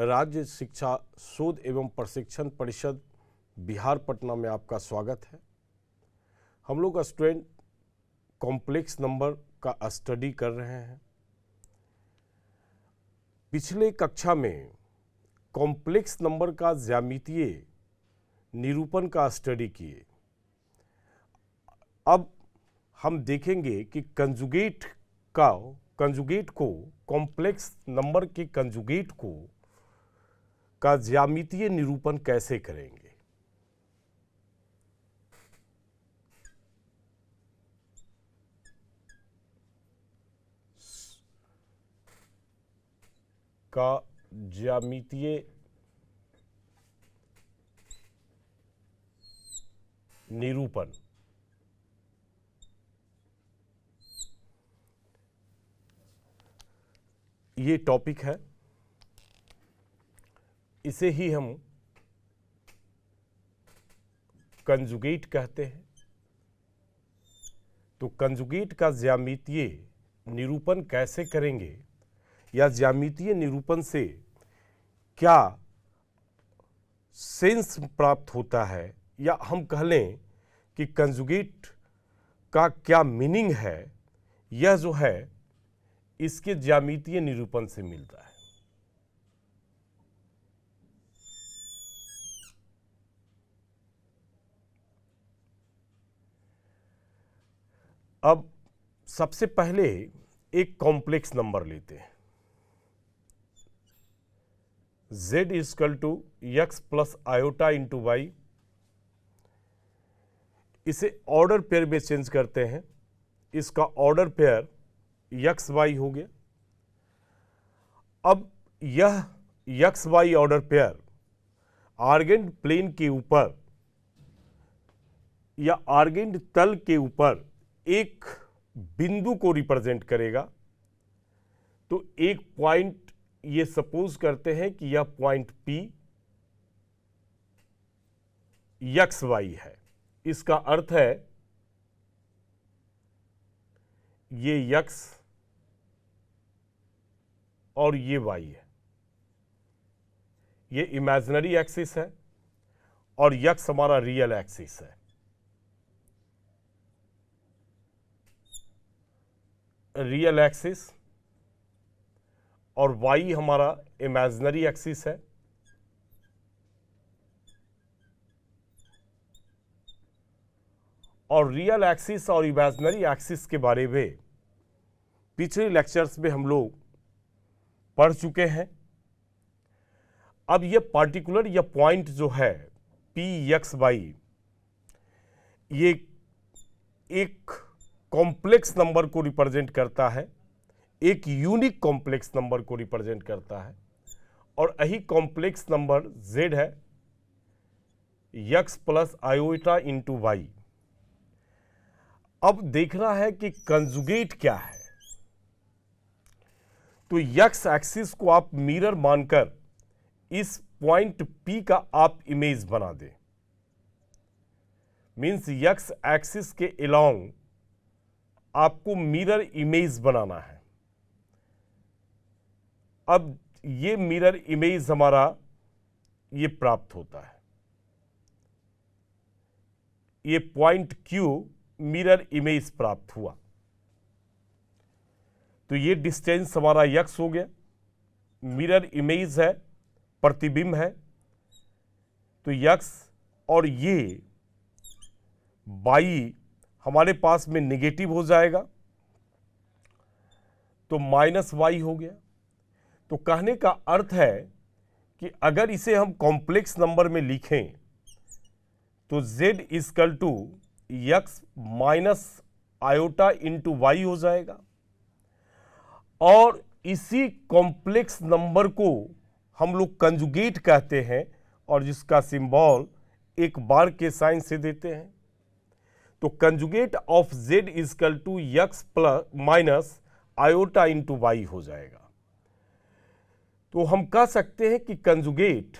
राज्य शिक्षा शोध एवं प्रशिक्षण परिषद बिहार पटना में आपका स्वागत है। हम लोग स्टूडेंट कॉम्प्लेक्स नंबर का स्टडी कर रहे हैं। पिछले कक्षा में कॉम्प्लेक्स नंबर का ज्यामितीय निरूपण का स्टडी किए। अब हम देखेंगे कि कंजुगेट को कॉम्प्लेक्स नंबर के कंजुगेट का ज्यामितीय निरूपण कैसे करेंगे। का ज्यामितीय निरूपण ये टॉपिक है। इसे ही हम कंजुगेट कहते हैं। तो कंजुगेट का ज्यामितीय निरूपण कैसे करेंगे या ज्यामितीय निरूपण से क्या सेंस प्राप्त होता है, या हम कह लें कि कंजुगेट का क्या मीनिंग है, यह जो है इसके ज्यामितीय निरूपण से मिलता है। अब सबसे पहले एक कॉम्प्लेक्स नंबर लेते हैं। z equal to x plus iota into y. इसे ऑर्डर पेयर में चेंज करते हैं। इसका ऑर्डर पेयर एक्स वाई हो गया। अब यह X Y order pair Argand plane के ऊपर या आर्गेंड तल के ऊपर एक बिंदु को रिप्रेजेंट करेगा। तो एक पॉइंट ये सपोज करते हैं कि यह पॉइंट P एक्स वाई है। इसका अर्थ है ये x और ये y है। ये इमेजिनरी एक्सिस है और x हमारा रियल एक्सिस है। रियल एक्सिस और y हमारा इमेजिनरी एक्सिस है। और रियल एक्सिस और इमेजिनरी एक्सिस के बारे में पिछले लेक्चर्स में हम लोग पढ़ चुके हैं। अब ये पार्टिकुलर या पॉइंट जो है P एक्स वाई, ये एक कॉम्प्लेक्स नंबर को रिप्रेजेंट करता है, एक यूनिक कॉम्प्लेक्स नंबर को रिप्रेजेंट करता है। और यही कॉम्प्लेक्स नंबर z है x plus iota into y. अब देखना है कि कंजुगेट क्या है। तो x एक्सिस को आप मिरर मानकर इस पॉइंट P का आप इमेज बना दें। मींस x एक्सिस के अलोंग आपको मिरर इमेज बनाना है। अब ये मिरर इमेज हमारा ये प्राप्त होता है। ये पॉइंट Q मिरर इमेज प्राप्त हुआ। तो ये डिस्टेंस हमारा x हो गया, मिरर इमेज है, प्रतिबिंब है। तो x और ये y हमारे पास में नेगेटिव हो जाएगा, तो माइनस y हो गया। तो कहने का अर्थ है कि अगर इसे हम कॉम्प्लेक्स नंबर में लिखें तो z equal to x minus iota into y हो जाएगा। और इसी कॉम्प्लेक्स नंबर को हम लोग कंजुगेट कहते हैं और जिसका सिंबल एक बार के साइन से देते हैं। तो conjugate of z equal to x plus minus iota into y हो जाएगा। तो हम कह सकते हैं कि कंजुगेट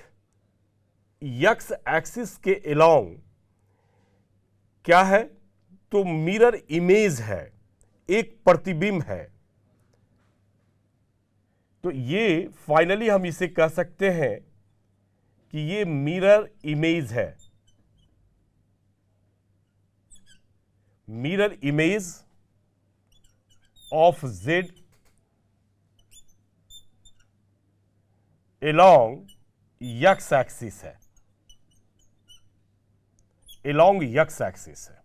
x एक्सिस के अलोंग क्या है, तो मिरर इमेज है, एक प्रतिबिंब है। तो ये फाइनली हम इसे कह सकते हैं कि ये मिरर इमेज है, mirror image of z along x axis है, along x एक्सिस है।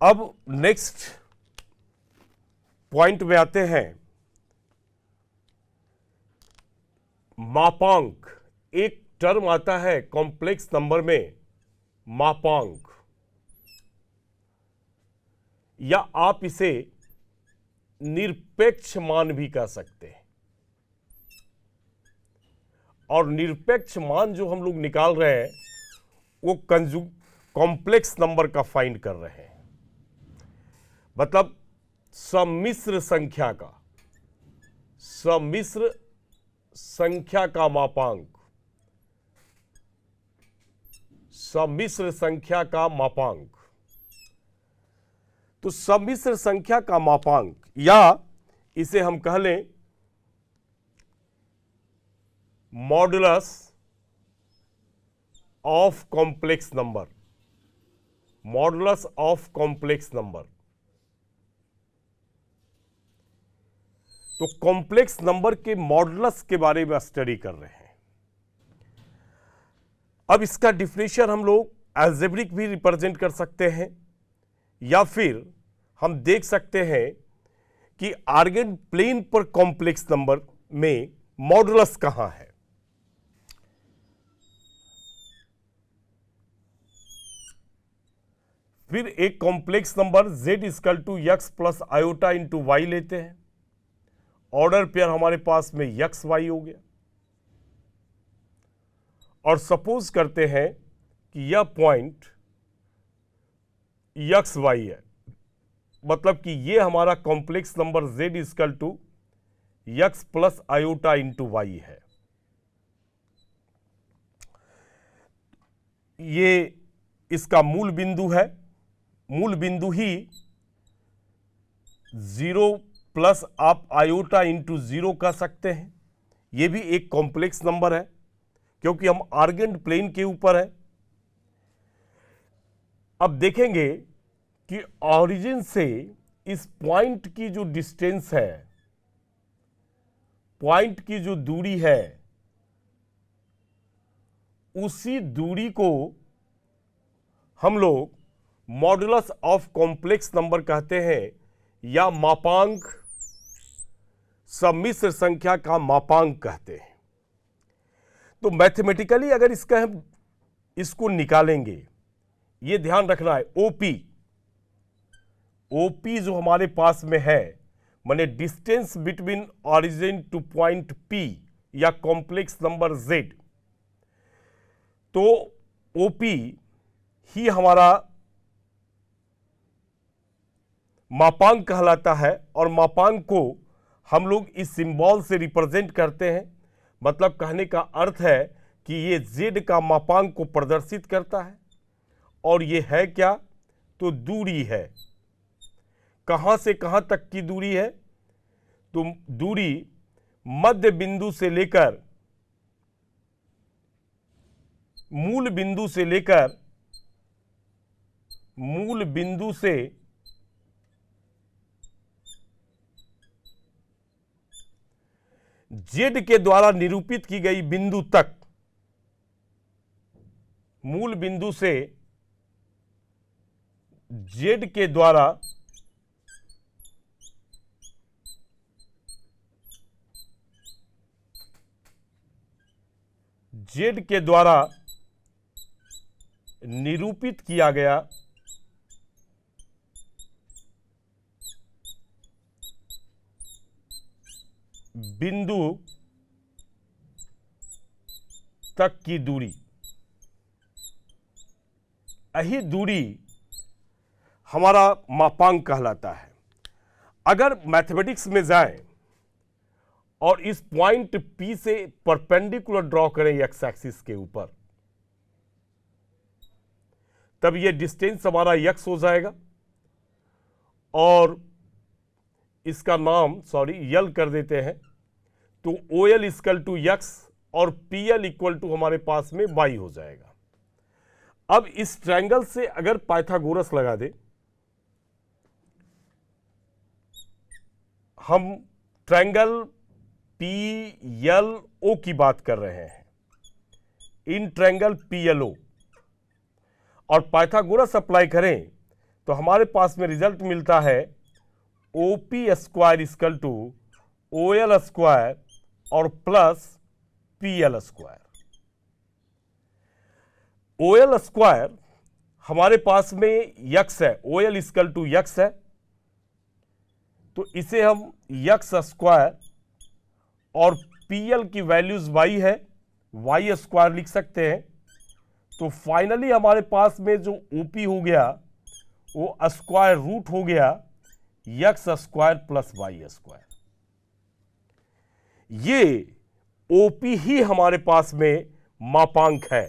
अब नेक्स्ट पॉइंट में आते हैं, मापांक। एक टर्म आता है कॉम्प्लेक्स नंबर में, मापांक, या आप इसे निरपेक्ष मान भी कह सकते हैं। और निरपेक्ष मान जो हम लोग निकाल रहे हैं वो कॉम्प्लेक्स नंबर का फाइंड कर रहे हैं, मतलब सम्मिश्र संख्या का, सम्मिश्र संख्या का मापांक, सम्मिश्र संख्या का मापांक। तो सम्मिश्र संख्या का मापांक, या इसे हम कह लें modulus of complex number, modulus of complex number. तो कॉम्प्लेक्स नंबर के मॉडुलस के बारे में स्टडी कर रहे हैं। अब इसका डिफिनेशन हम लोग अलजेब्रिक भी रिप्रेजेंट कर सकते हैं, या फिर हम देख सकते हैं कि आर्गेन प्लेन पर कॉम्प्लेक्स नंबर में मॉडुलस कहां है। फिर एक complex number z equal to x plus iota into y लेते हैं। ऑर्डर पेयर हमारे पास में एक्स वाई हो गया, और सपोज करते हैं कि यह पॉइंट एक्स वाई है, मतलब कि ये हमारा complex number z equal to x plus iota into y है। ये इसका मूल बिंदु है, मूल बिंदु ही 0 प्लस आप आयोटा इंटू 0 कह सकते हैं। ये भी एक कॉम्प्लेक्स नंबर है क्योंकि हम आर्गेंट प्लेन के ऊपर है। अब देखेंगे कि ऑरिजिन से इस पॉइंट की जो डिस्टेंस है, पॉइंट की जो दूरी है, उसी दूरी को हम लोग मॉडुलस ऑफ कॉम्प्लेक्स नंबर कहते हैं, या मापांक, सम्मिश्र संख्या का मापांक कहते हैं। तो मैथमेटिकली अगर इसका हम इसको निकालेंगे, ये ध्यान रखना है, ओपी जो हमारे पास में है, माने distance between origin two point P या कॉम्प्लेक्स नंबर z, तो ओपी ही हमारा मापांक कहलाता है। और मापांक को हम लोग इस सिंबल से रिप्रेजेंट करते हैं, मतलब कहने का अर्थ है कि ये z का मापांक को प्रदर्शित करता है। और ये है क्या? तो दूरी है। कहां से कहां तक की दूरी है? तो दूरी मध्य बिंदु से लेकर, मूल बिंदु से लेकर, मूल बिंदु से z के द्वारा निरूपित की गई बिंदु तक, मूल बिंदु से z के द्वारा निरूपित किया गया बिंदु तक की दूरी, यही दूरी हमारा मापांक कहलाता है। अगर मैथमेटिक्स में जाएं और इस पॉइंट P से परपेंडिकुलर ड्रॉ करें एक्स एक्सिस के ऊपर, तब ये डिस्टेंस हमारा x हो जाएगा, और इसका नाम यल कर देते हैं, तो OL इक्वल टू x और PL इक्वल टू हमारे पास में y हो जाएगा। अब इस ट्रायंगल से अगर पाइथागोरस लगा दे, हम ट्रायंगल PLO की बात कर रहे हैं, इन ट्रायंगल PLO, और पाइथागोरस अप्लाई करें तो हमारे पास में रिजल्ट मिलता है OP square equal to OL square और plus PL square. OL square हमारे पास में x है, OL इक्वल टू x है, तो इसे हम x स्क्वायर और PL की वैल्यूज y है, y स्क्वायर लिख सकते हैं। तो फाइनली हमारे पास में जो OP हो गया वो स्क्वायर रूट हो गया x square plus y square. ये OP ही हमारे पास में मापांक है,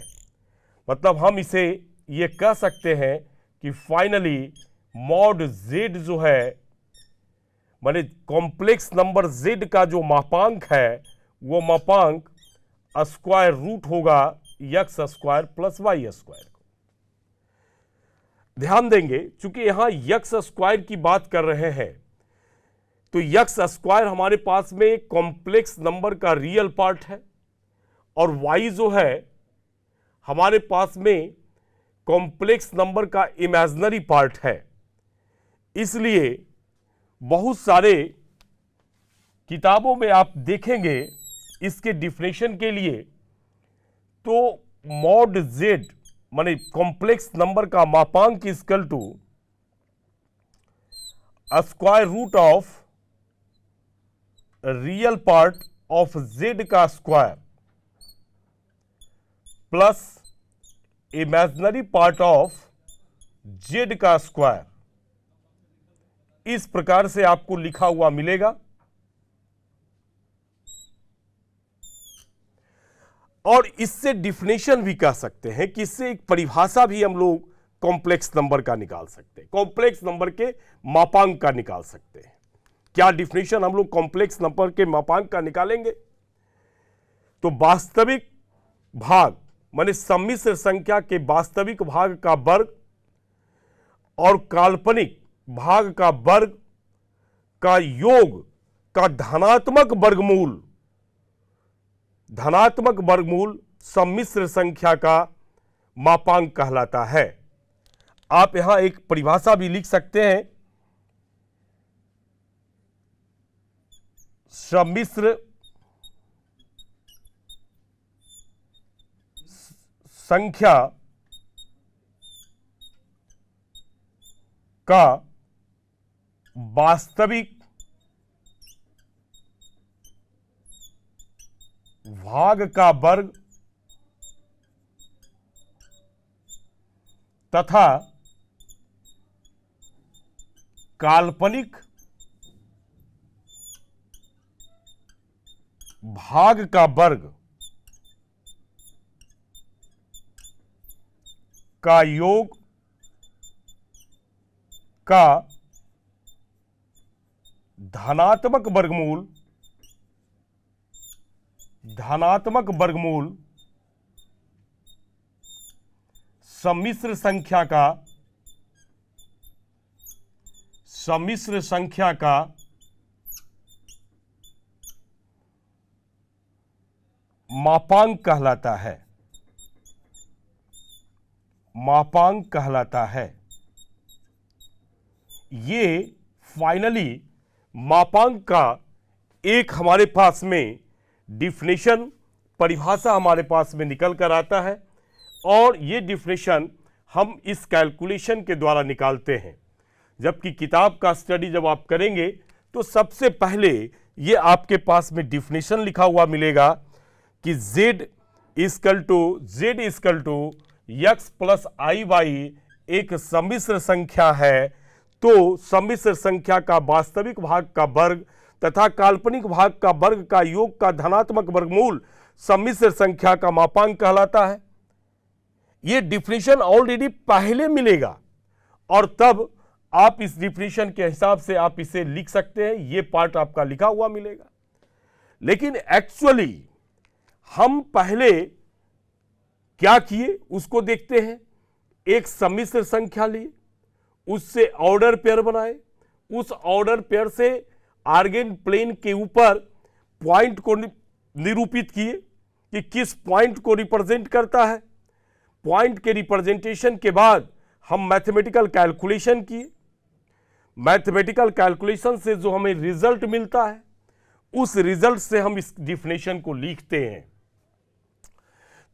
मतलब हम इसे ये कह सकते हैं कि फाइनली मॉड z जो है, माने कॉम्प्लेक्स नंबर z का जो मापांक है वो मापांक स्क्वायर रूट होगा x square plus y square. ध्यान देंगे, चूंकि यहां x स्क्वायर की बात कर रहे हैं, तो x स्क्वायर हमारे पास में कॉम्प्लेक्स नंबर का रियल पार्ट है और y जो है हमारे पास में कॉम्प्लेक्स नंबर का इमेजिनरी पार्ट है। इसलिए बहुत सारे किताबों में आप देखेंगे इसके डिफिनेशन के लिए, तो मॉड z माने कॉम्प्लेक्स नंबर का मापांक equal to square root of real part of z का square plus imaginary part of z का स्क्वायर, इस प्रकार से आपको लिखा हुआ मिलेगा। और इससे डिफिनेशन भी कह सकते हैं कि इससे एक परिभाषा भी हम लोग कॉम्प्लेक्स नंबर का निकाल सकते हैं, कॉम्प्लेक्स नंबर के मापांक का निकाल सकते हैं। क्या डिफिनेशन हम लोग कॉम्प्लेक्स नंबर के मापांक का निकालेंगे? तो वास्तविक भाग माने सम्मिश्र संख्या के वास्तविक भाग का वर्ग और काल्पनिक भाग का वर्ग का योग का धनात्मक वर्गमूल सम्मिश्र संख्या का मापांक कहलाता है। आप यहां एक परिभाषा भी लिख सकते हैं, सम्मिश्र संख्या का वास्तविक भाग का वर्ग तथा काल्पनिक भाग का वर्ग का योग का धनात्मक वर्गमूल सम्मिश्र संख्या का मापांक कहलाता है। ये फाइनली मापांक का एक हमारे पास में डिफिनेशन परिभाषा हमारे पास में निकल कर आता है, और ये डिफिनेशन हम इस कैलकुलेशन के द्वारा निकालते हैं। जबकि किताब का स्टडी जब आप करेंगे तो सबसे पहले ये आपके पास में डिफिनेशन लिखा हुआ मिलेगा कि z equal to x plus IY एक सम्मिश्र संख्या है, तो सम्मिश्र संख्या का वास्तविक भाग का वर्ग तथा काल्पनिक भाग का वर्ग का योग का धनात्मक वर्गमूल सम्मिश्र संख्या का मापांक कहलाता है। यह डिफिनेशन ऑलरेडी पहले मिलेगा और तब आप इस डिफिनेशन के हिसाब से आप इसे लिख सकते हैं, ये पार्ट आपका लिखा हुआ मिलेगा। लेकिन एक्चुअली हम पहले क्या किए उसको देखते हैं। एक सम्मिश्र संख्या लिए, उससे ऑर्डर पेयर बनाए, उस ऑर्डर पेयर से आर्गेन प्लेन के ऊपर पॉइंट को निरूपित किए कि किस पॉइंट को रिप्रेजेंट करता है। पॉइंट के रिप्रेजेंटेशन के बाद हम मैथमेटिकल कैलकुलेशन किए। मैथमेटिकल कैलकुलेशन से जो हमें रिजल्ट मिलता है, उस रिजल्ट से हम इस डिफिनेशन को लिखते हैं।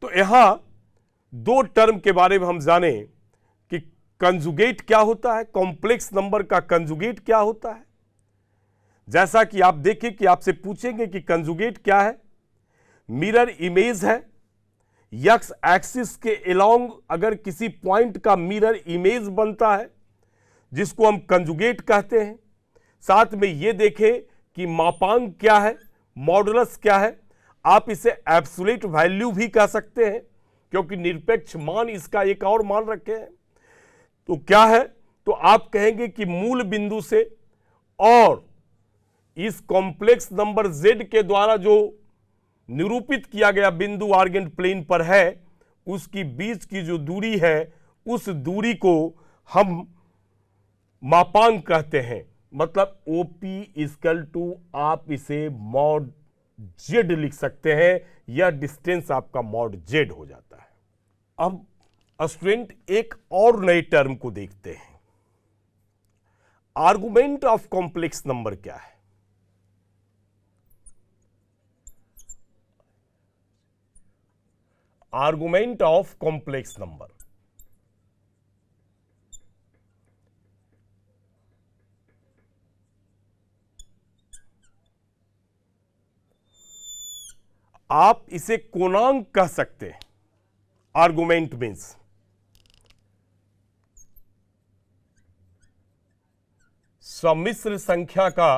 तो यहां दो टर्म के बारे में हम जाने कि कंजुगेट क्या होता है, कॉम्प्लेक्स नंबर का कंजुगेट क्या होता है। जैसा कि आप देखें कि आपसे पूछेंगे कि कंजुगेट क्या है। मिरर इमेज है, एक्स एक्सिस के अलोंग अगर किसी पॉइंट का मिरर इमेज बनता है जिसको हम कंजुगेट कहते हैं। साथ में ये देखें कि मापांक क्या है, मॉडुलस क्या है। आप इसे एब्सोल्यूट वैल्यू भी कह सकते हैं क्योंकि निरपेक्ष मान इसका एक और मान रखे हैं। तो क्या है, तो आप कहेंगे कि मूल बिंदु से और इस कॉम्प्लेक्स नंबर z के द्वारा जो निरूपित किया गया बिंदु आर्गेन प्लेन पर है, उसकी बीच की जो दूरी है, उस दूरी को हम मापांक कहते हैं। मतलब ओपी इक्वल टू आप इसे मॉड जेड लिख सकते हैं, या डिस्टेंस आपका मॉड जेड हो जाता है। अब स्टूडेंट एक और नए टर्म को देखते हैं। आर्गुमेंट ऑफ कॉम्प्लेक्स नंबर क्या है? आर्गुमेंट ऑफ कॉम्प्लेक्स नंबर आप इसे कोणांक कह सकते हैं। आर्गुमेंट मीन्स सम्मिश्र संख्या का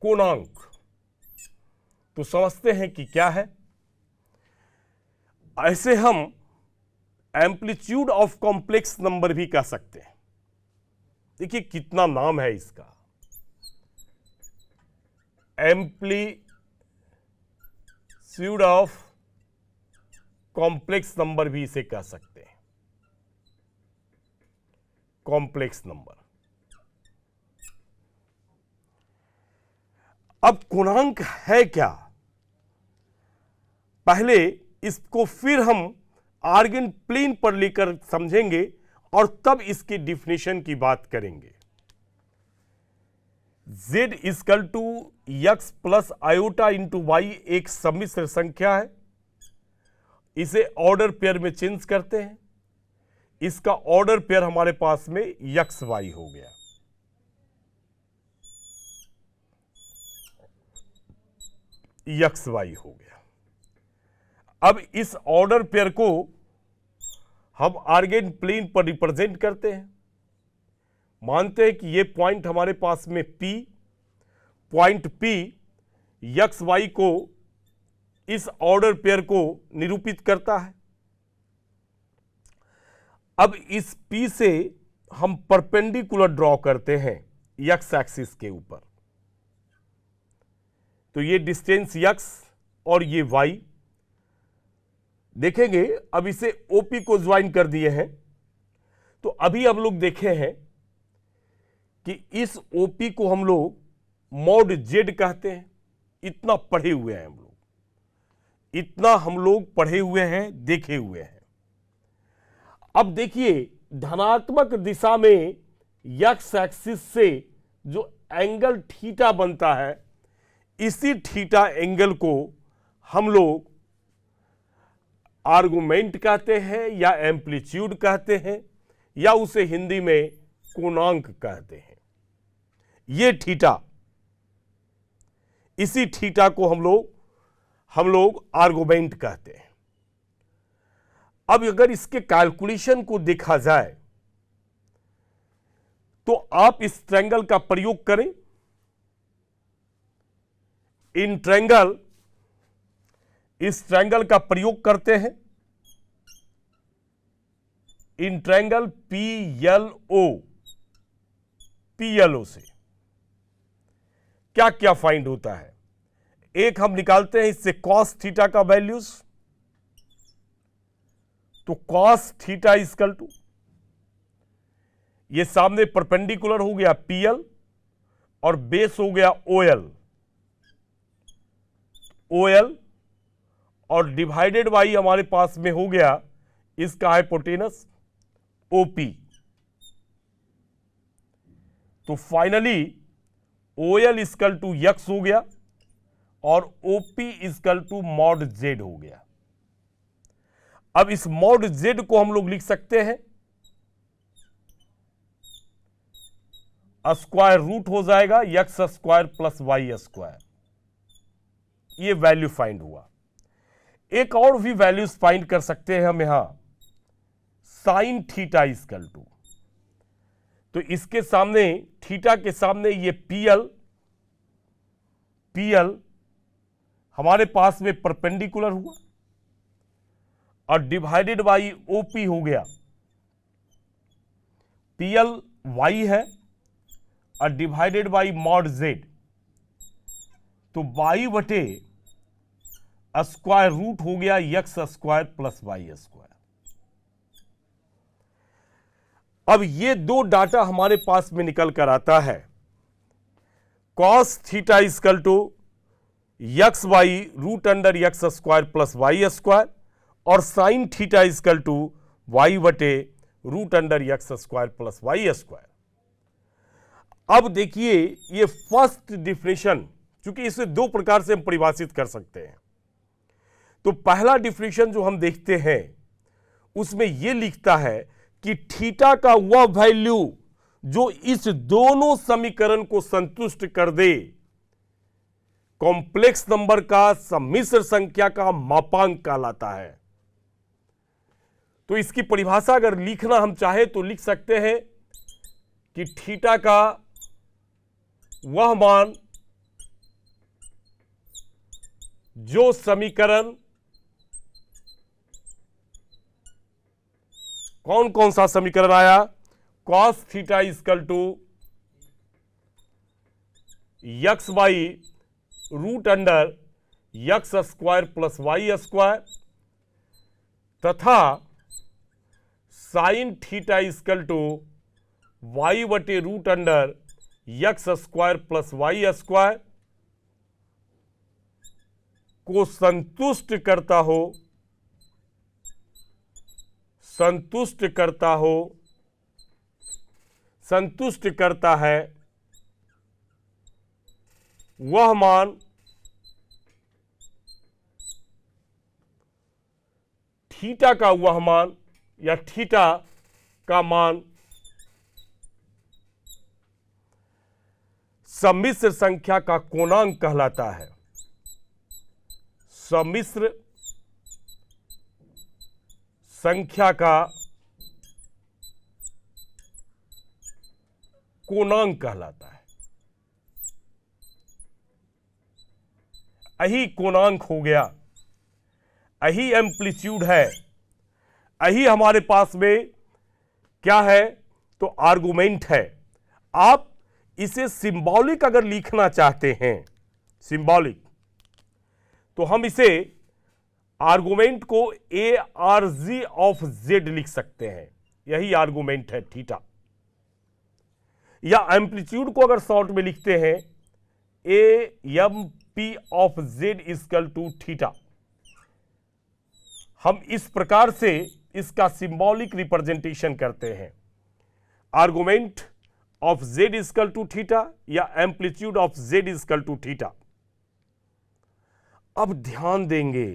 कोणांक। तो समझते हैं कि क्या है। ऐसे हम एम्पलीट्यूड ऑफ कॉम्प्लेक्स नंबर भी कह सकते हैं। देखिए कितना नाम है इसका, एम्पलीट्यूड ऑफ कॉम्प्लेक्स नंबर भी इसे कह सकते हैं। Complex number. अब गुणांक है क्या, पहले इसको फिर हम आर्गेन प्लेन पर लेकर समझेंगे और तब इसकी डिफिनेशन की बात करेंगे। z equal to x plus iota into y एक सम्मिश्र संख्या है। इसे ऑर्डर पेयर में चेंज करते हैं। इसका ऑर्डर पेयर हमारे पास में एक्स वाई हो गया। एक्स वाई हो गया। अब इस ऑर्डर पेयर को हम आर्गेन प्लेन पर रिप्रेजेंट करते हैं। मानते हैं कि ये पॉइंट हमारे पास में P, point P x y को इस ऑर्डर पेयर को निरूपित करता है। अब इस P से हम परपेंडिकुलर ड्रॉ करते हैं एक्स एक्सिस के ऊपर। तो ये डिस्टेंस x और ये y देखेंगे। अब इसे OP को ज्वाइन कर दिए हैं। तो अभी हम लोग देखे हैं कि इस OP को हम लोग मॉड z कहते हैं। इतना पढ़े हुए हैं हम लोग, इतना हम लोग पढ़े हुए हैं, देखे हुए हैं। अब देखिए धनात्मक दिशा में एक्स एक्सिस से जो एंगल थीटा बनता है, इसी थीटा एंगल को हम लोग आर्गुमेंट कहते हैं या एम्पलीट्यूड कहते हैं या उसे हिंदी में कोणांक कहते हैं। ये थीटा, इसी थीटा को हम लोग आर्गुमेंट कहते हैं। अब अगर इसके कैलकुलेशन को देखा जाए तो आप इस ट्रायंगल का प्रयोग करें। इन ट्रायंगल इस ट्रायंगल का प्रयोग करते हैं। इन ट्रायंगल पीएलओ से क्या क्या फाइंड होता है? एक हम निकालते हैं इससे कॉस थीटा का वैल्यूज। तो कॉस थीटा इक्वल टू, ये सामने परपेंडिकुलर हो गया पीएल और बेस हो गया ओएल और डिवाइडेड बाई हमारे पास में हो गया इसका हाइपोटेनस ओपी। तो finally OL equal to x हो गया और OP equal to mod z हो गया। अब इस मॉड जेड को हम लोग लिख सकते हैं स्क्वायर रूट हो जाएगा x square plus Y square. ये वैल्यू फाइंड हुआ। एक और भी वैल्यूज फाइंड कर सकते हैं हम यहां, साइन थीटा इक्वल टू, तो इसके सामने थीटा के सामने ये पीएल हमारे पास में परपेंडिकुलर हुआ और डिवाइडेड बाई ओपी हो गया। पीएल वाई है और डिवाइडेड बाई मॉड जेड, तो वाई बटे स्क्वायर रूट हो गया x square plus Y square. अब ये दो डाटा हमारे पास में निकल कर आता है, cos theta equal to X Y root under X square plus Y square और sine theta equal to Y बटे root under X square plus Y square. अब देखिए ये फर्स्ट डिफिनेशन, क्योंकि इसे दो प्रकार से हम परिभाषित कर सकते हैं। तो पहला डिफिनेशन जो हम देखते हैं उसमें यह लिखता है कि थीटा का वह वैल्यू जो इस दोनों समीकरण को संतुष्ट कर दे, कॉम्प्लेक्स नंबर का सम्मिश्र संख्या का मापांक कहलाता है। तो इसकी परिभाषा अगर लिखना हम चाहे तो लिख सकते हैं कि थीटा का वह मान जो समीकरण, कौन कौन सा समीकरण आया, cos theta equal to X Y root under X square plus Y square तथा sine theta equal to Y बटे root under X square plus Y square को संतुष्ट करता है वह मान थीटा का वह मान या थीटा का मान सम्मिश्र संख्या का कोणांक कहलाता है। सम्मिश्र संख्या का कोणांक कहलाता है। यही कोणांक हो गया, यही एम्पलीट्यूड है, यही हमारे पास में क्या है तो आर्गुमेंट है। आप इसे सिंबॉलिक अगर लिखना चाहते हैं, सिंबॉलिक, तो हम इसे आर्गुमेंट को A R G of Z लिख सकते हैं। यही आर्गुमेंट है थीटा। या एम्पलीट्यूड को अगर शॉर्ट में लिखते हैं A M P of Z equal to theta. हम इस प्रकार से इसका सिंबॉलिक रिप्रेजेंटेशन करते हैं, argument of Z equal to theta या amplitude of Z equal to theta. अब ध्यान देंगे,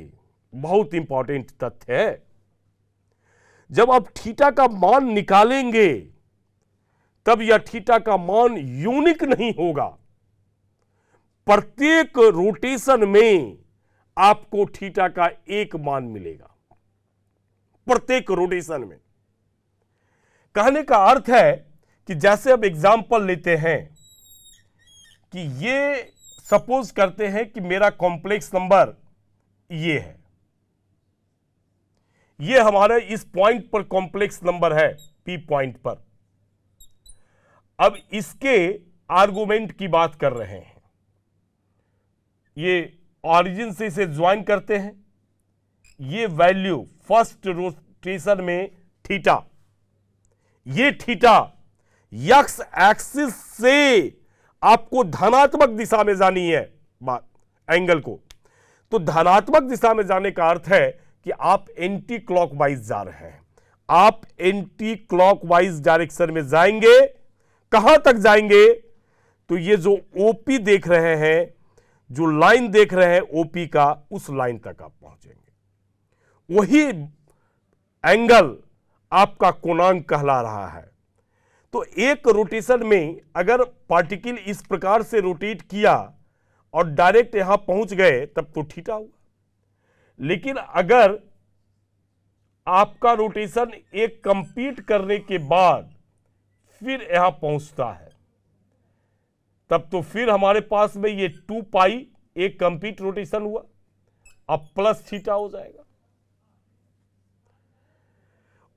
बहुत इंपॉर्टेंट तथ्य है, जब आप थीटा का मान निकालेंगे तब यह थीटा का मान यूनिक नहीं होगा। प्रत्येक रोटेशन में आपको थीटा का एक मान मिलेगा, प्रत्येक रोटेशन में। कहने का अर्थ है कि जैसे अब एग्जाम्पल लेते हैं कि ये सपोज करते हैं कि मेरा कॉम्प्लेक्स नंबर ये है, ये हमारे इस पॉइंट पर कॉम्प्लेक्स नंबर है पी पॉइंट पर। अब इसके आर्गुमेंट की बात कर रहे हैं, ये ऑरिजिन से इसे ज्वाइन करते हैं, ये वैल्यू फर्स्ट रोटेशन में थीटा, ये थीटा एक्स एक्सिस से आपको धनात्मक दिशा में जानी है बात एंगल को, तो धनात्मक दिशा में जाने का अर्थ है कि आप एंटी क्लॉकवाइज जा रहे हैं, आप एंटी क्लॉकवाइज डायरेक्शन में जाएंगे। कहां तक जाएंगे? तो ये जो ओपी देख रहे हैं, जो लाइन देख रहे हैं ओपी का, उस लाइन तक आप पहुंचेंगे। वही एंगल आपका कोणांक कहला रहा है। तो एक रोटेशन में अगर पार्टिकल इस प्रकार से रोटेट किया और डायरेक्ट यहां पहुंच गए तब तो थीटा हुआ, लेकिन अगर आपका रोटेशन एक कंप्लीट करने के बाद फिर यहां पहुंचता है तब तो फिर हमारे पास में ये 2 पाई एक कंप्लीट रोटेशन हुआ, अब प्लस थीटा हो जाएगा।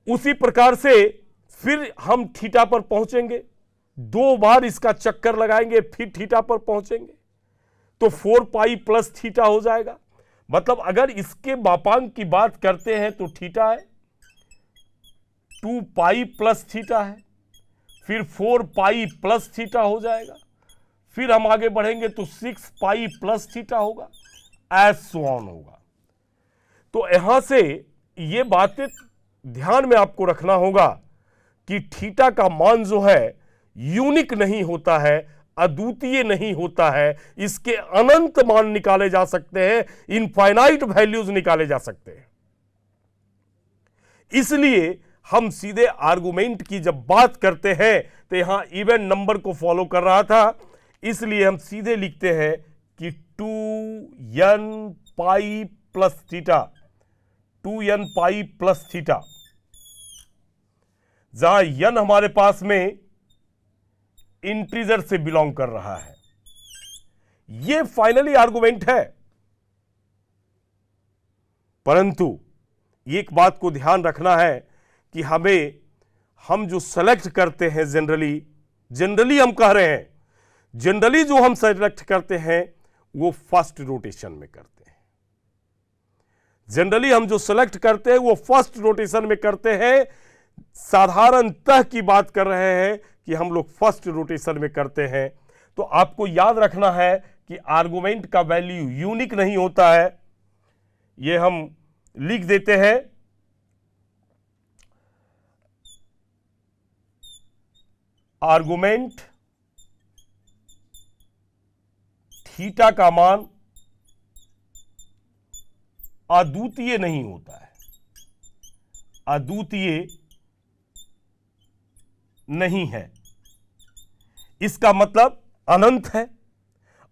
उसी प्रकार से फिर हम थीटा पर पहुंचेंगे, 2 बार इसका चक्कर लगाएंगे फिर थीटा पर पहुंचेंगे, तो 4 पाई प्लस थीटा हो जाएगा। मतलब अगर इसके मापांक की बात करते हैं तो थीटा है, 2 पाई प्लस थीटा है, फिर 4 पाई प्लस थीटा हो जाएगा, फिर हम आगे बढ़ेंगे तो 6 पाई प्लस थीटा होगा, एज सो ऑन होगा। तो यहां से ये बातें ध्यान में आपको रखना होगा कि थीटा का मान जो है यूनिक नहीं होता है, अद्वितीय नहीं होता है, इसके अनंत मान निकाले जा सकते हैं, इनफाइनाइट वैल्यूज निकाले जा सकते हैं। इसलिए हम सीधे आर्गुमेंट की जब बात करते हैं तो यहां इवन नंबर को फॉलो कर रहा था, इसलिए हम सीधे लिखते हैं कि 2n pi plus theta, 2n pi plus theta, जहां n हमारे पास में इंटीजर से बिलोंग कर रहा है। यह फाइनली आर्गुमेंट है, परंतु एक बात को ध्यान रखना है कि हम जो सेलेक्ट करते हैं जनरली हम कह रहे हैं, जनरली जो हम सेलेक्ट करते हैं वो फर्स्ट रोटेशन में करते हैं। जनरली हम जो सेलेक्ट करते हैं वो फर्स्ट रोटेशन में करते हैं। साधारणतः की बात कर रहे हैं कि हम लोग फर्स्ट रोटेशन में करते हैं। तो आपको याद रखना है कि आर्गुमेंट का वैल्यू यूनिक नहीं होता है। ये हम लिख देते हैं, आर्गुमेंट थीटा का मान अद्वितीय नहीं होता है, अद्वितीय नहीं है। इसका मतलब अनंत है,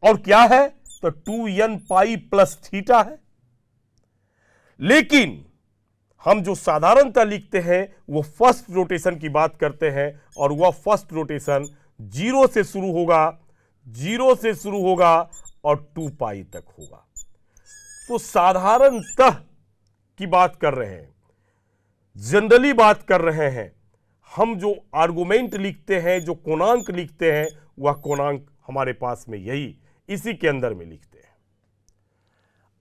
और क्या है तो 2n पाई प्लस थीटा है। लेकिन हम जो साधारणतः लिखते हैं वो फर्स्ट रोटेशन की बात करते हैं, और वह फर्स्ट रोटेशन 0 से शुरू होगा और 2 पाई तक होगा। तो साधारणतः की बात कर रहे हैं, जनरली बात कर रहे हैं। हम जो आर्गुमेंट लिखते हैं, जो कोणांक लिखते हैं, वह कोणांक हमारे पास में यही इसी के अंदर में लिखते हैं।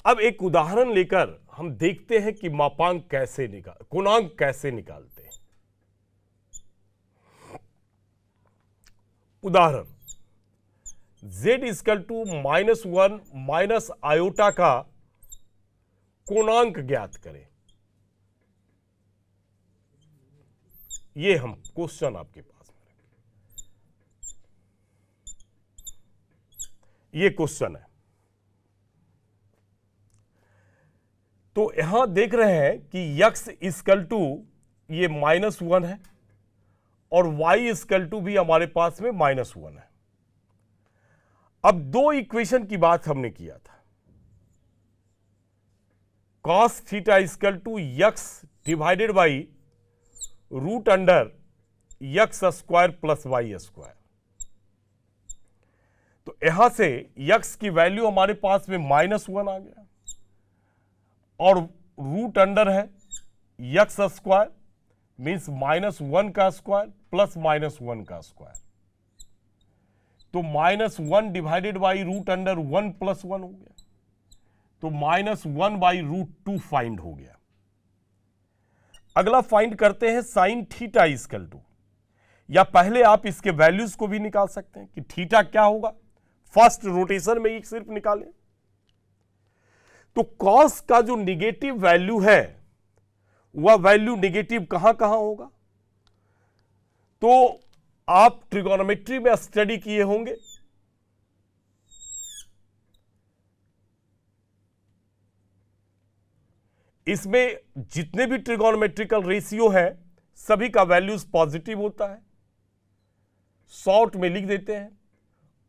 अब एक उदाहरण लेकर हम देखते हैं कि मापांक कोणांक कैसे निकालते हैं। उदाहरण, z equal to -1 minus iota का कोणांक ज्ञात करें। ये हम क्वेश्चन आपके पास में, ये क्वेश्चन है। तो यहां देख रहे हैं कि x इक्वल टू ये -1 है और y इक्वल टू भी हमारे पास में -1 है। अब 2 इक्वेशन की बात हमने किया था, cos theta equal to x divided by root under x square plus y square. तो यहां से x की वैल्यू हमारे पास में -1 आ गया, और रूट अंडर है यक्स स्क्वायर मीन्स -1 का स्क्वायर प्लस -1 का स्क्वायर, तो -1 डिवाइडेड बाई रूट अंडर 1 + 1 हो गया, तो -1 बाई √2 फाइंड हो गया। अगला फाइंड करते हैं साइन थीटा इक्वल टू, या पहले आप इसके वैल्यूज को भी निकाल सकते हैं कि थीटा क्या होगा, फर्स्ट रोटेशन में ही सिर्फ निकालें। तो कॉस का जो निगेटिव वैल्यू है वह वैल्यू निगेटिव कहां कहां होगा, तो आप ट्रिगोनोमेट्री में स्टडी किए होंगे। इसमें जितने भी ट्रिगोनोमेट्रिकल रेशियो है सभी का वैल्यूज पॉजिटिव होता है। शॉर्ट में लिख देते हैं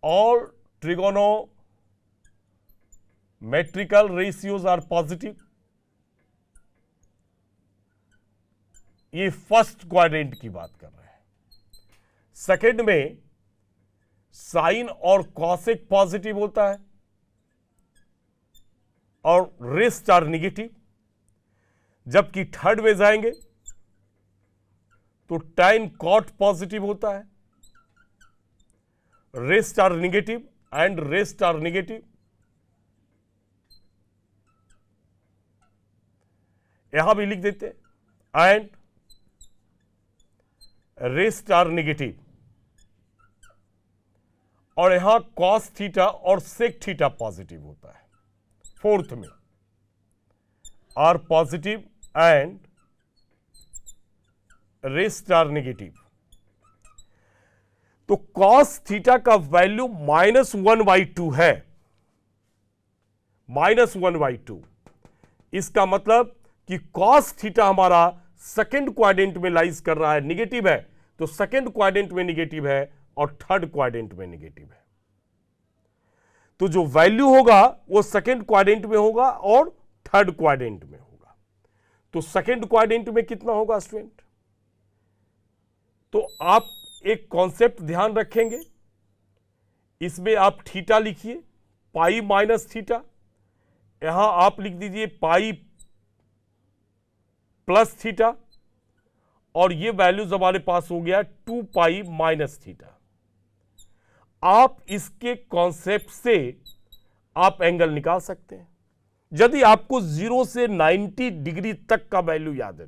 all trigonometrical ratios are positive. ये फर्स्ट क्वाड्रेंट की बात कर रहे हैं। सेकंड में साइन और कॉसेक पॉजिटिव होता है और रेस्ट आर निगेटिव। जबकि थर्ड में जाएंगे तो टैन कॉट पॉजिटिव होता है, rest are negative and rest are negative. यहां भी लिख देते हैं एंड रेस्ट आर निगेटिव, और यहां कॉस थीटा और सेक थीटा पॉजिटिव होता है। फोर्थ में are positive and rest are negative. तो कॉस थीटा का वैल्यू -1/2 है, -1/2। इसका मतलब कि कॉस थीटा हमारा सेकेंड क्वाड्रेंट में लाइज कर रहा है, निगेटिव है, तो सेकेंड क्वाड्रेंट में निगेटिव है और थर्ड क्वाड्रेंट में निगेटिव है। तो जो वैल्यू होगा वो सेकेंड क्वाड्रेंट में होगा और थर्ड क्वाड्रेंट में होगा। तो सेकेंड क्वाड्रेंट में कितना होगा स्टूडेंट, तो आप एक कॉन्सेप्ट ध्यान रखेंगे, इसमें आप थीटा लिखिए पाई माइनस थीटा, यहां आप लिख दीजिए पाई प्लस थीटा, और ये वैल्यूज हमारे पास हो गया 2 पाई माइनस थीटा। आप इसके कॉन्सेप्ट से आप एंगल निकाल सकते हैं। यदि आपको 0 से 90 डिग्री तक का वैल्यू याद है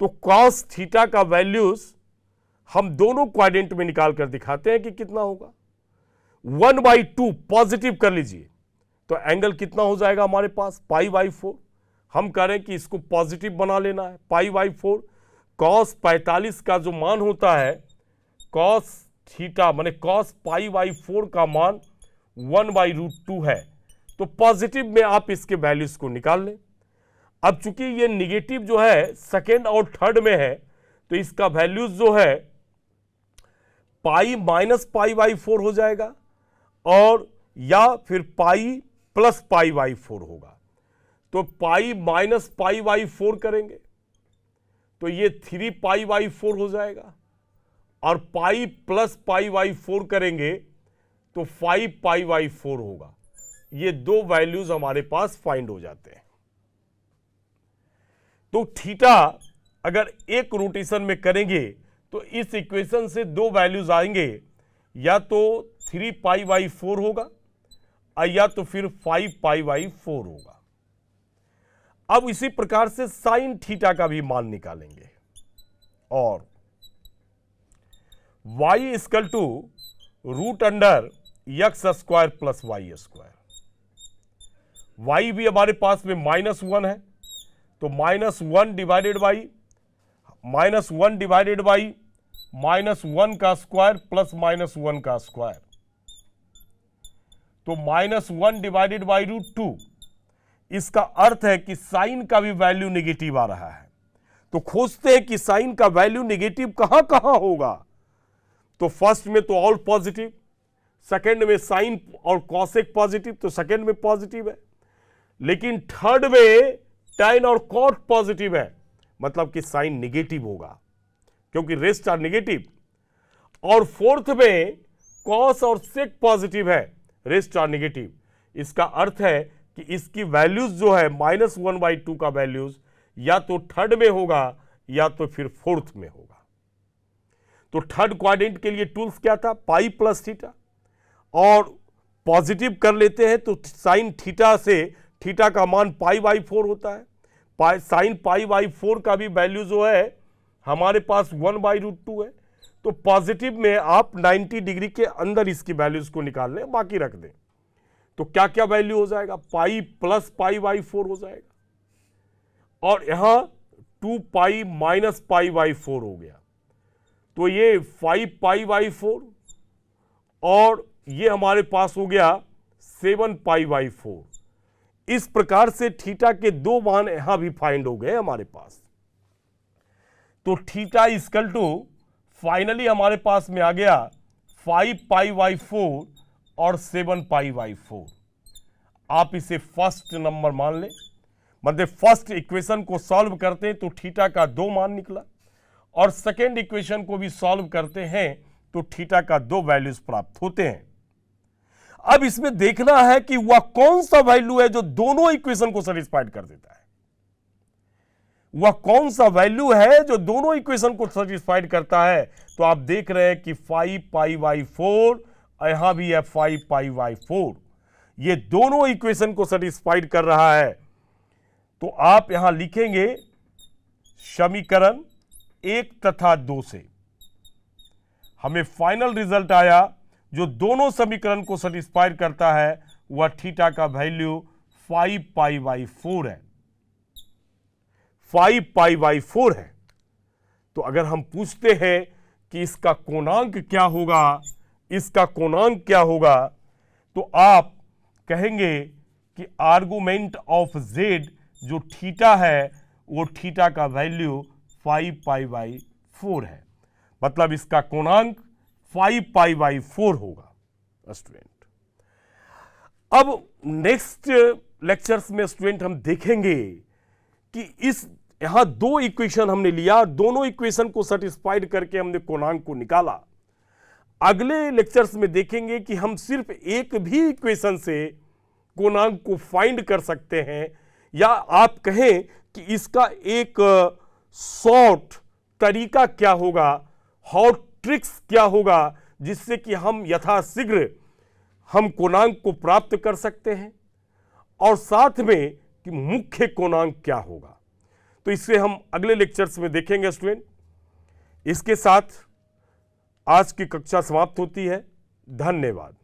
तो कॉस थीटा का वैल्यूज हम दोनों क्वाड्रेंट में निकाल कर दिखाते हैं कि कितना होगा। 1/2 पॉजिटिव कर लीजिए तो एंगल कितना हो जाएगा हमारे पास, π/4। हम कह रहे हैं कि इसको पॉजिटिव बना लेना है, π/4। कॉस 45 का जो मान होता है, कॉस थीटा माने कॉस π/4 का मान 1/√2 है, तो पॉजिटिव में आप इसके वैल्यूज को निकाल लें। अब चूंकि ये निगेटिव जो है सेकेंड और थर्ड में है, तो इसका वैल्यूज जो है पाई माइनस π/4 हो जाएगा, और या फिर पाई प्लस π/4 होगा। तो पाई माइनस π/4 करेंगे तो ये 3 π/4 हो जाएगा, और पाई प्लस π/4 करेंगे तो 5 π/4 होगा। ये दो वैल्यूज हमारे पास फाइंड हो जाते हैं। तो थीटा अगर एक रोटेशन में करेंगे तो इस इक्वेशन से दो वैल्यूज आएंगे, या तो 3 π/4 होगा या तो फिर 5 π/4 होगा। अब इसी प्रकार से साइन थीटा का भी मान निकालेंगे, और y = √x² plus y²। y भी हमारे पास में -1 है, तो -1 डिवाइडेड बाई -1 का स्क्वायर प्लस -1 का स्क्वायर, तो -1 डिवाइडेड बाई √2। इसका अर्थ है कि साइन का भी वैल्यू नेगेटिव आ रहा है। तो खोजते हैं कि साइन का वैल्यू नेगेटिव कहां कहां होगा। तो फर्स्ट में तो ऑल पॉजिटिव, सेकंड में साइन और कॉसेक पॉजिटिव, तो सेकंड में पॉजिटिव है, लेकिन थर्ड में टैन और कॉट पॉजिटिव है, मतलब कि साइन निगेटिव होगा क्योंकि रेस्ट आर निगेटिव। और फोर्थ में कॉस और सेक पॉजिटिव है, रेस्ट आर निगेटिव। इसका अर्थ है कि इसकी वैल्यूज जो है -1/2 का वैल्यूज या तो थर्ड में होगा या तो फिर फोर्थ में होगा। तो थर्ड क्वाड्रेंट के लिए टूल्स क्या था, पाई प्लस थीटा, और पॉजिटिव कर लेते हैं तो साइन थीटा से थीटा का मान π/4 होता है। साइन π/4 का भी वैल्यू जो है हमारे पास 1/√2 है। तो पॉजिटिव में आप 90 डिग्री के अंदर इसकी वैल्यूज को निकाल लें, बाकी रख दें। तो क्या क्या वैल्यू हो जाएगा, पाई प्लस π/4 हो जाएगा, और यहां 2π माइनस π/4 हो गया। तो ये 5π/4 और ये हमारे पास हो गया 7π/4। इस प्रकार से थीटा के दो मान यहां भी फाइंड हो गए हमारे पास। तो थीटा इक्वल टू फाइनली हमारे पास में आ गया 5π/4 और 7π/4। आप इसे फर्स्ट नंबर मान लें, मतलब फर्स्ट इक्वेशन को सॉल्व करते हैं तो थीटा का 2 मान निकला, और सेकेंड इक्वेशन को भी सॉल्व करते हैं तो थीटा का 2 वैल्यूज प्राप्त होते हैं। अब इसमें देखना है कि वह कौन सा वैल्यू है जो दोनों इक्वेशन को सेटिस्फाइड कर देता है। वह कौन सा वैल्यू है जो दोनों इक्वेशन को सेटिस्फाइड करता है। तो आप देख रहे हैं कि 5π/4, यहां भी है 5π/4, ये दोनों इक्वेशन को सेटिस्फाइड कर रहा है। तो आप यहां लिखेंगे समीकरण 1 तथा 2 से हमें फाइनल रिजल्ट आया जो दोनों समीकरण को सेटिस्फाइड करता है, वह थीटा का वैल्यू 5π/4 है, 5π/4 है। तो अगर हम पूछते हैं कि इसका कोणांक क्या होगा, इसका कोणांक क्या होगा, तो आप कहेंगे कि आर्गुमेंट ऑफ z जो थीटा है वो थीटा का वैल्यू 5π/4 है, मतलब इसका कोणांक 5π/4 होगा स्टूडेंट। अब नेक्स्ट लेक्चर्स में स्टूडेंट हम देखेंगे कि इस यहां 2 इक्वेशन हमने लिया, दोनों इक्वेशन को सेटिस्फाइड करके हमने कोणांक को निकाला। अगले लेक्चर्स में देखेंगे कि हम सिर्फ एक भी इक्वेशन से कोणांक को फाइंड कर सकते हैं, या आप कहें कि इसका एक शॉर्ट तरीका क्या होगा, हॉट ट्रिक्स क्या होगा, जिससे कि हम यथाशीघ्र हम कोणांक को प्राप्त कर सकते हैं, और साथ में कि मुख्य कोणांक क्या होगा। तो इसे हम अगले लेक्चर्स में देखेंगे स्टूडेंट। इसके साथ आज की कक्षा समाप्त होती है। धन्यवाद।